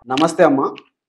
నమస్తే అమ్మ.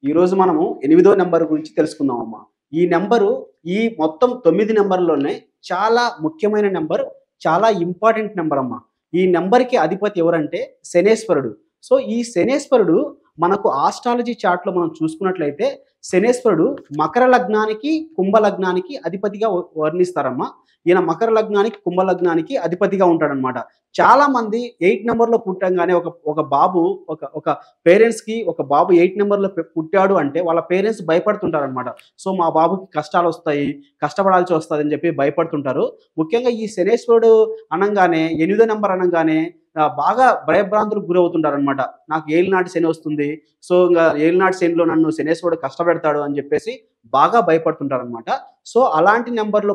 ఈరోజు మనము 8వ నంబర్ గురించి తెలుసుకుందాం అమ్మ. ఈ నంబరు ఈ మొత్తం 9 నంబర్‌లోనే చాలా ముఖ్యమైన నంబర్. చాలా ఇంపార్టెంట్ నంబర్ అమ్మ. ఈ నంబర్‌కి అధిపతి ఎవరంటే శనేశ్వరుడు. సో, ఈ శనేశ్వరుడు మనకు ఆస్ట్రాలజీ చార్ట్‌లో మనం చూసుకున్నట్లయితే శనేశ్వరుడు మకర లగ్నానికి, కుంభ లగ్నానికి అధిపతిగా వర్ణిస్తారమ్మ. ఈయన మకర లగ్నానికి, కుంభ లగ్నానికి అధిపతిగా ఉంటాడనమాట. చాలామంది 8 నంబర్‌లో పుట్టంగానే ఒక బాబు ఒక ఒక పేరెంట్స్‌కి ఒక బాబు 8 నంబర్‌లో పుట్టాడు అంటే వాళ్ళ పేరెంట్స్ భయపడుతుంటారనమాట. సో, మా బాబుకి కష్టాలొస్తాయి, కష్టపడాల్సి వస్తదని చెప్పి భయపడుతుంటారు. ముఖ్యంగా ఈ శనేశ్వరుడు అనంగానే 8వ నంబర్ అనంగానే బాగా భయభ్రాంతులకు గురవుతుంటారనమాట. నాకు ఏలినాటి శని వస్తుంది. సో, ఏలినాటి శనిలో నన్ను శనేశ్వరుడు కష్టపెడతాడు అని చెప్పేసి బాగా భయపడుతుంటారనమాట. సో, అలాంటి నంబర్‌లో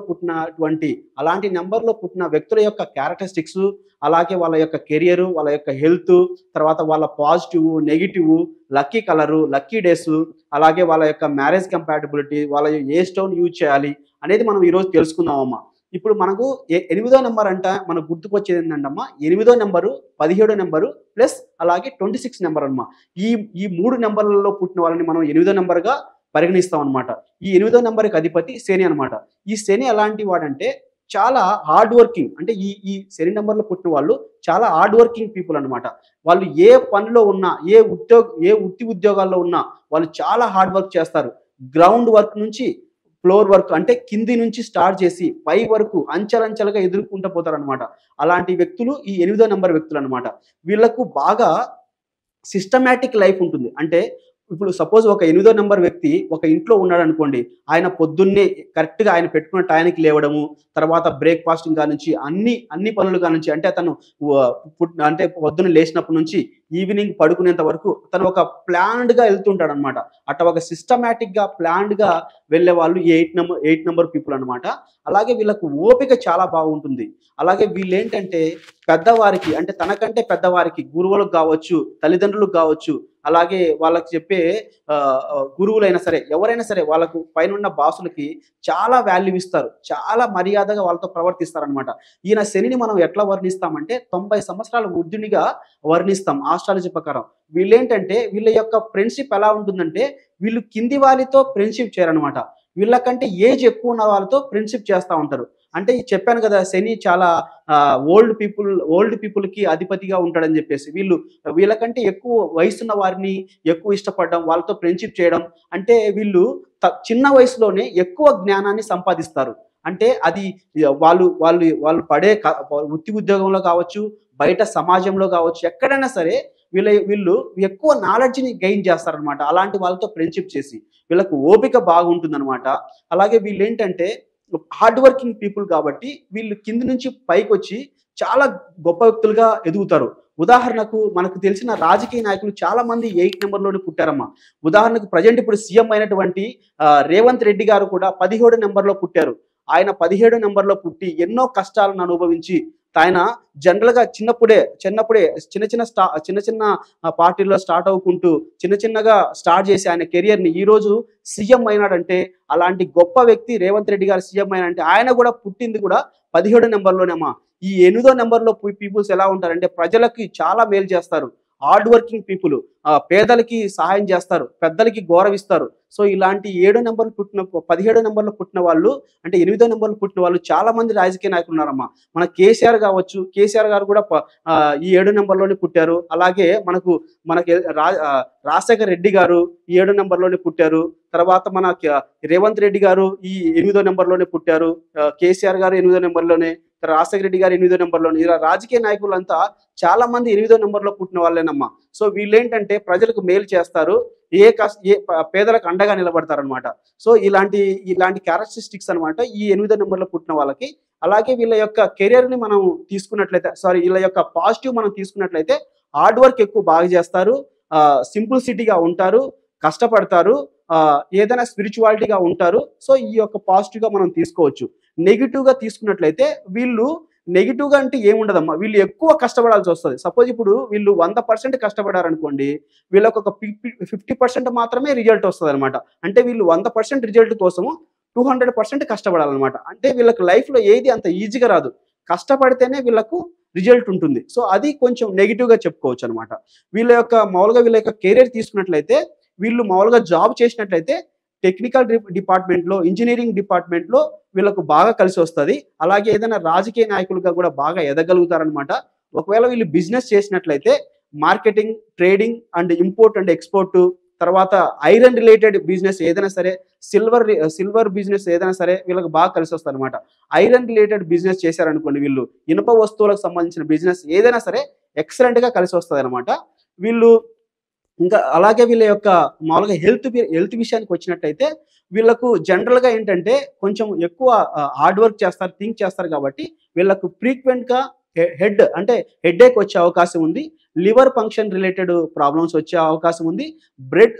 పుట్టిన వ్యక్తుల యొక్క క్యారెక్టరిస్టిక్స్, అలాగే వాళ్ళ యొక్క కెరియరు, వాళ్ళ యొక్క హెల్త్, తర్వాత వాళ్ళ positive, negative, lucky colour, lucky days, అలాగే వాళ్ళ యొక్క మ్యారేజ్ కంపాటిబిలిటీ, వాళ్ళ ఏ స్టోన్ యూజ్ చేయాలి అనేది మనం ఈరోజు తెలుసుకుందామమ్మ. ఇప్పుడు మనకు 8వ నంబర్ అంట మనకు గుర్తుకొచ్చేది ఏంటంటమ్మా, 8వ నంబరు, 17 నంబరు ప్లస్ అలాగే 26 నంబర్ అమ్మా. ఈ ఈ 3 నంబర్లలో పుట్టిన వాళ్ళని మనం 8వ నంబర్‌గా పరిగణిస్తాం అనమాట. ఈ 8వ నంబర్‌కి అధిపతి శని అనమాట. ఈ శని ఎలాంటి వాడంటే చాలా హార్డ్ వర్కింగ్. అంటే ఈ ఈ శని నంబర్‌లో పుట్టిన వాళ్ళు చాలా హార్డ్ వర్కింగ్ పీపుల్ అనమాట. వాళ్ళు ఏ పనిలో ఉన్నా, ఏ వృత్తి ఉద్యోగాల్లో ఉన్నా వాళ్ళు చాలా హార్డ్ వర్క్ చేస్తారు. గ్రౌండ్ వర్క్ నుంచి ఫ్లోర్ వర్క్ అంటే కింది నుంచి స్టార్ట్ చేసి పై వరకు అంచెలంచెలుగా ఎదుర్కొంటూ పోతారనమాట. అలాంటి వ్యక్తులు ఈ 8వ నంబర్ వ్యక్తులనమాట. వీళ్ళకు బాగా సిస్టమాటిక్ లైఫ్ ఉంటుంది. అంటే ఇప్పుడు సపోజ్ ఒక 8వ నంబర్ వ్యక్తి ఒక ఇంట్లో ఉన్నాడనుకోండి. ఆయన పొద్దున్నే కరెక్ట్‌గా ఆయన పెట్టుకున్న టయానికి లేవడము, తర్వాత బ్రేక్‌ఫాస్టింగ్ కానించి అన్ని పనులు కానించి అంటే అతను అంటే పొద్దున్న లేసినప్పటి నుంచి ఈవినింగ్ పడుకునేంత వరకు తను ఒక ప్లాన్డ్‌గా ఎళ్తుంటాడనమాట. అట్లా ఒక సిస్టమాటిక్‌గా, ప్లాన్డ్‌గా వెళ్ళేవాళ్ళు ఈ 8 నంబర్ పీపుల్ అనమాట. అలాగే వీళ్ళకు ఓపిక చాలా బాగుంటుంది. అలాగే వీళ్ళేంటంటే పెద్దవారికి అంటే తనకంటే పెద్దవారికి గురువులకు గావచ్చు, తల్లిదండ్రులకు గావచ్చు, అలాగే వాళ్ళకి చెప్పే గురువులైనా సరే, ఎవరైనా సరే వాళ్ళకు పైనున్న బాసులకి చాలా వాల్యూ ఇస్తారు. చాలా మర్యాదగా వాళ్ళతో ప్రవర్తిస్తారనమాట. ఈయన శనిని మనం ఎట్లా వర్ణిస్తామంటే 90 సంవత్సరాల వృద్ధునిగా వర్ణిస్తాం ఆస్ట్రాలజీ ప్రకారం. వీళ్ళేంటంటే వీళ్ళ యొక్క ఫ్రెండ్‌షిప్ ఎలా ఉంటుందంటే వీళ్ళు కింది వారితో ఫ్రెండ్‌షిప్ చేయరనమాట. వీళ్ళకంటే ఏజ్ ఎక్కువ ఉన్న వాళ్ళతో ఫ్రెండ్‌షిప్ చేస్తా ఉంటారు. అంటే చెప్పాను కదా! శని చాలా ఓల్డ్ పీపుల్‌కి అధిపతిగా ఉంటాడని జెప్పేసి. వీళ్ళకంటే ఎక్కువ వయసున్న వారిని ఎక్కువ ఇష్టపడడం, వాళ్ళతో ఫ్రెండ్‌షిప్ చేయడం. అంటే వీళ్ళు చిన్న వయసులోనే ఎక్కువ జ్ఞానాన్ని సంపాదిస్తారు. అంటే అది వాళ్ళు పడే వృత్తి ఉద్యోగంలో కావచ్చు, బయట సమాజంలో కావచ్చు, ఎక్కడైనా సరే వీళ్ళు ఎక్కువ నాలెడ్జ్‌ని గెయిన్ చేస్తారనమాట. అలాంటి వాళ్ళతో ఫ్రెండ్‌షిప్ చేసి. వీళ్ళకు ఓపిక బాగుంటుందనమాట. అలాగే వీళ్ళేంటంటే హార్డ్ వర్కింగ్ పీపుల్ కాబట్టి వీళ్ళు కింది నుంచి పైకొచ్చి చాలా గొప్ప వ్యక్తులుగా ఎదుగుతారు. ఉదాహరణకు మనకు తెలిసిన రాజకీయ నాయకులు చాలా మంది 8 నంబర్‌లోనే పుట్టారమ్మా. ఉదాహరణకు ప్రెజెంట్ ఇప్పుడు సీఎం అయినటువంటి రేవంత్ రెడ్డి గారు కూడా 17 నంబర్‌లో పుట్టారు. ఆయన 17 నంబర్‌లో పుట్టి ఎన్నో కష్టాలను అనుభవించి ఆయన జనరల్‌గా చిన్నప్పుడే చిన్న చిన్న పార్టీల్లో స్టార్ట్ అవ్వుకుంటూ చిన్నగా స్టార్ట్ చేసి ఆయన కెరియర్‌ని ఈరోజు సీఎం అయినాడంటే అలాంటి గొప్ప వ్యక్తి రేవంత్ రెడ్డి గారు సీఎం అయినాడంటే ఆయన కూడా పుట్టింది కూడా 17 నంబర్‌లోనేమా. ఈ 8వ నంబర్‌లో పీపుల్స్ ఎలా ఉంటారంటే ప్రజలకి చాలా మేలు చేస్తారు. Hard working people. పేదలకి సహాయం చేస్తారు. పెద్దలకి గౌరవిస్తారు. సో, ఇలాంటి 17 నంబర్‌లో పుట్టిన వాళ్ళు అంటే 8వ నంబర్‌లో పుట్టిన వాళ్ళు చాలా మంది రాజకీయ నాయకులు ఉన్నారమ్మా. మన కేసీఆర్ కావచ్చు. కేసీఆర్ గారు కూడా ఈ 7 నంబర్‌లోనే పుట్టారు. అలాగే మనకి రాజశేఖర్ రెడ్డి గారు ఈ 7 నంబర్‌లోనే పుట్టారు. తర్వాత రేవంత్ రెడ్డి గారు ఈ 8వ నంబర్‌లోనే పుట్టారు. కేసీఆర్ గారు 8వ నంబర్‌లోనే, రాజశేఖర రెడ్డి గారు 8వ నంబర్‌లోనే. ఇలా రాజకీయ నాయకులంతా చాలా మంది 8వ నంబర్‌లో పుట్టిన వాళ్ళేనమ్మా. సో, వీళ్ళేంటంటే ప్రజలకు మేలు చేస్తారు. పేదలకు అండగా నిలబడతారనమాట. సో, ఇలాంటి క్యారెక్టరిస్టిక్స్ అనమాట ఈ 8వ నంబర్‌లో పుట్టిన వాళ్ళకి. అలాగే వీళ్ళ యొక్క కెరియర్‌ని మనం తీసుకున్నట్లయితే వీళ్ళ యొక్క పాజిటివ్ మనం తీసుకున్నట్లయితే హార్డ్ వర్క్ ఎక్కువ బాగా చేస్తారు. సింప్లిసిటీగా ఉంటారు. కష్టపడతారు. ఏదైనా స్పిరిచువాలిటీగా ఉంటారు. సో, ఈ యొక్క పాజిటివ్‌గా మనం తీసుకోవచ్చు. నెగెటివ్‌గా తీసుకున్నట్లయితే నెగెటివ్‌గా అంటే ఏముండదమ్మా. వీళ్ళు ఎక్కువ కష్టపడాల్సొస్తది. సపోజ్ ఇప్పుడు వీళ్ళు 100% కష్టపడారనుకోండి. వీళ్ళకొక 50% మాత్రమే రిజల్ట్ వస్తదనమాట. అంటే వీళ్ళు 100% రిజల్ట్ కోసము 200% కష్టపడాలనమాట. అంటే వీళ్ళకి లైఫ్‌లో ఏది అంత ఈజీగా రాదు. కష్టపడితేనే వీళ్ళకు రిజల్ట్ ఉంటుంది. సో అది కొంచెం నెగిటివ్‌గా చెప్పుకోవచ్చు అనమాట. మామూలుగా వీళ్ళ యొక్క కెరియర్ తీసుకున్నట్లయితే వీళ్ళు మామూలుగా జాబ్ చేసినట్లయితే టెక్నికల్ డిపార్ట్మెంట్‌లో, ఇంజినీరింగ్ డిపార్ట్మెంట్‌లో వీళ్ళకు బాగా కలిసి వస్తది. అలాగే ఏదైనా రాజకీయ నాయకులుగా కూడా బాగా ఎదగలుగుతారనమాట. ఒకవేళ వీళ్ళు బిజినెస్ చేసినట్లయితే marketing, trading and import and export, తర్వాత ఐరన్ రిలేటెడ్ బిజినెస్ ఏదైనా సరే, సిల్వర్ బిజినెస్ ఏదైనా సరే వీళ్ళకి బాగా కలిసొస్తదనమాట. ఐరన్ రిలేటెడ్ బిజినెస్ చేశారనుకోండి వీళ్ళు, ఇనుప వస్తువులకు సంబంధించిన బిజినెస్ ఏదైనా సరే ఎక్సలెంట్‌గా కలిసొస్తదనమాట. వీళ్ళు ఇంకా అలాగే వీళ్ళ యొక్క మామూలుగా హెల్త్ విషయానికొచ్చినట్టయితే వీళ్ళకు జనరల్‌గా ఏంటంటే కొంచెం ఎక్కువ హార్డ్ వర్క్ చేస్తారు, థింక్ చేస్తారు కాబట్టి వీళ్ళకు ఫ్రీక్వెంట్‌గా అంటే హెడేక్ వచ్చే అవకాశం ఉంది. లివర్ ఫంక్షన్ రిలేటెడ్ ప్రాబ్లమ్స్ వచ్చే అవకాశం ఉంది. బ్రెడ్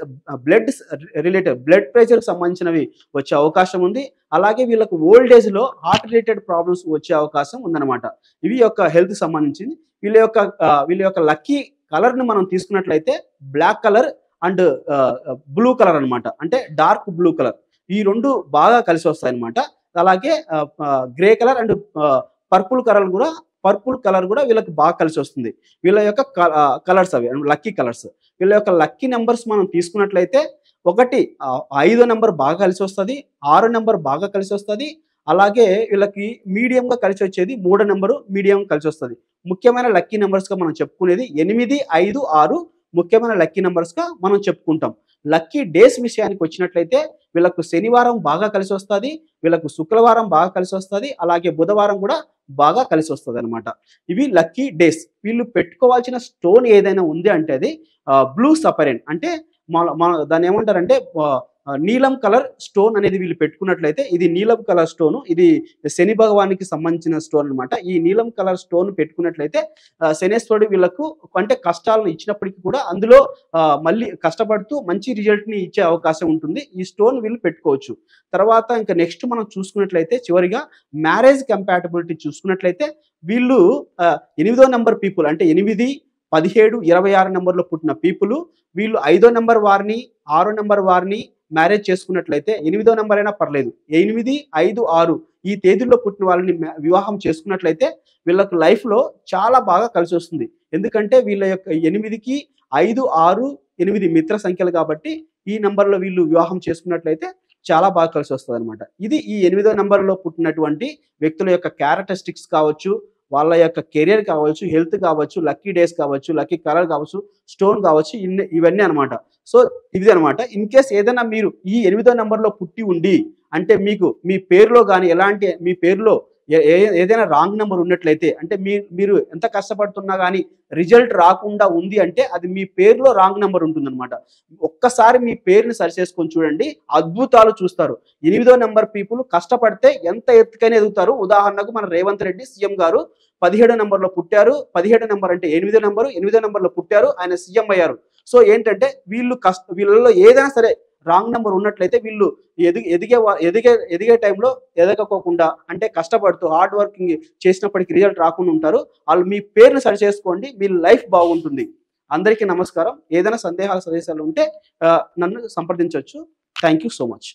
బ్లడ్ ప్రెషర్‌కి సంబంధించినవి వచ్చే అవకాశం ఉంది. అలాగే వీళ్ళకు ఓల్డ్ ఏజ్‌లో హార్ట్ రిలేటెడ్ ప్రాబ్లమ్స్ వచ్చే అవకాశం ఉందన్నమాట. ఇవి యొక్క హెల్త్‌కి సంబంధించింది. వీళ్ళ యొక్క లక్కీ కలర్‌ని మనం తీసుకున్నట్లయితే black colour and blue colour అన్నమాట. అంటే డార్క్ బ్లూ కలర్. ఈ 2 బాగా కలిసి వస్తాయన్నమాట. అలాగే grey colour and purple colour కూడా వీళ్ళకి బాగా కలిసి వస్తుంది. వీళ్ళ యొక్క కలర్స్ అవి లక్కీ కలర్స్. వీళ్ళ యొక్క లక్కీ నంబర్స్ మనం తీసుకున్నట్లయితే 5 నంబర్ బాగా కలిసి వస్తది. 6 నంబర్ బాగా కలిసి వస్తది. అలాగే వీళ్ళకి మీడియంగా కలిసి వచ్చేది 3 నంబరు మీడియంగా కలిసి వస్తది. ముఖ్యమైన లక్కీ నంబర్స్‌గా మనం చెప్పుకునేది 8, 5, 6 ముఖ్యమైన లక్కీ నంబర్స్‌గా మనం చెప్పుకుంటాం. లక్కీ డేస్ విషయానికి వచ్చినట్లయితే వీళ్ళకు శనివారం బాగా కలిసి వస్తది. వీళ్ళకు శుక్రవారం బాగా కలిసి వస్తది. అలాగే బుధవారం కూడా బాగా కలిసి వస్తదనమాట. ఇవి లక్కీ డేస్. వీళ్ళు పెట్టుకోవాల్సిన స్టోన్ ఏదైనా ఉంది అంటే అది బ్లూ సపరెన్ అంటే మన దాన్ని ఏమంటారంటే నీలం కలర్ స్టోన్ అనేది వీళ్ళు పెట్టుకున్నట్లయితే ఇది నీలం కలర్ స్టోను. ఇది శని భగవానికి సంబంధించిన స్టోన్ అనమాట. ఈ నీలం కలర్ స్టోన్ పెట్టుకున్నట్లయితే శనేశ్వరుడు వీళ్ళకు అంటే కష్టాలను ఇచ్చినప్పటికీ కూడా అందులో మళ్ళీ కష్టపడుతూ మంచి రిజల్ట్‌ని ఇచ్చే అవకాశం ఉంటుంది. ఈ స్టోన్ వీళ్ళు పెట్టుకోవచ్చు. తర్వాత ఇంకా నెక్స్ట్ మనం చూసుకున్నట్లయితే చివరిగా మ్యారేజ్ కంపాటబిలిటీ చూసుకున్నట్లయితే వీళ్ళు 8వ నంబర్ పీపుల్ అంటే 8, 17, 26 నంబర్‌లో పుట్టిన వీళ్ళు 5వ నంబర్ వారిని, 6వ నంబర్ వారిని మ్యారేజ్ చేసుకున్నట్లయితే 8వ నంబర్ అయినా పర్లేదు. 8, 5, 6 ఈ తేదీల్లో పుట్టిన వాళ్ళని వివాహం చేసుకున్నట్లయితే వీళ్ళకి లైఫ్‌లో చాలా బాగా కలిసొస్తుంది. ఎందుకంటే వీళ్ళ యొక్క 8కి 5, 6, 8 మిత్ర సంఖ్యలు కాబట్టి ఈ నంబర్‌లో వీళ్ళు వివాహం చేసుకున్నట్లయితే చాలా బాగా కలిసొస్తదనమాట. ఇది ఈ 8వ నంబర్‌లో పుట్టినటువంటి వ్యక్తుల యొక్క క్యారెక్టరిస్టిక్స్ కావచ్చు, వాళ్ళ యొక్క కెరియర్ కావచ్చు, హెల్త్ కావచ్చు, లక్కీ డేస్ కావచ్చు, లక్కీ కలర్ కావచ్చు, స్టోన్ కావచ్చు, ఇవన్నీ అనమాట. సో ఇది అనమాట. ఇన్ కేస్ ఏదైనా మీరు ఈ 8వ నంబర్‌లో పుట్టి ఉండి అంటే మీకు మీ పేరులో గాని మీ పేరులో ఏదైనా రాంగ్ నంబర్ ఉన్నట్లయితే అంటే మీరు ఎంత కష్టపడుతున్నా గాని రిజల్ట్ రాకుండా ఉంది అంటే అది మీ పేరులో రాంగ్ నంబర్ ఉంటుందన్నమాట. ఒక్కసారి మీ పేరుని సరి చేసుకొని చూడండి, అద్భుతాలు చూస్తారు. 8వ నంబర్ పీపుల్ కష్టపడితే ఎంత ఎత్తుకైనా ఎదుగుతారు. ఉదాహరణకు మన రేవంత్ రెడ్డి సీఎం గారు 17వ నంబర్‌లో పుట్టారు. 17 నంబర్ అంటే 8వ నంబరు, 8వ నంబర్‌లో పుట్టారు. ఆయన సీఎం అయ్యారు. సో ఏంటంటే వీళ్ళలో ఏదైనా సరే రాంగ్ నంబర్ ఉన్నట్లయితే వీళ్ళు ఎదిగే టైంలో ఎదగకోకుండా అంటే కష్టపడుతూ హార్డ్ వర్కింగ్ చేసినప్పటికీ రిజల్ట్ రాకుండా ఉంటారు. వాళ్ళు మీ పేరుని సరి చేసుకోండి. మీ లైఫ్ బాగుంటుంది. అందరికీ నమస్కారం. ఏదైనా సందేహాలు, సజెషన్లు ఉంటే నన్ను సంప్రదించొచ్చు. Thank you so much.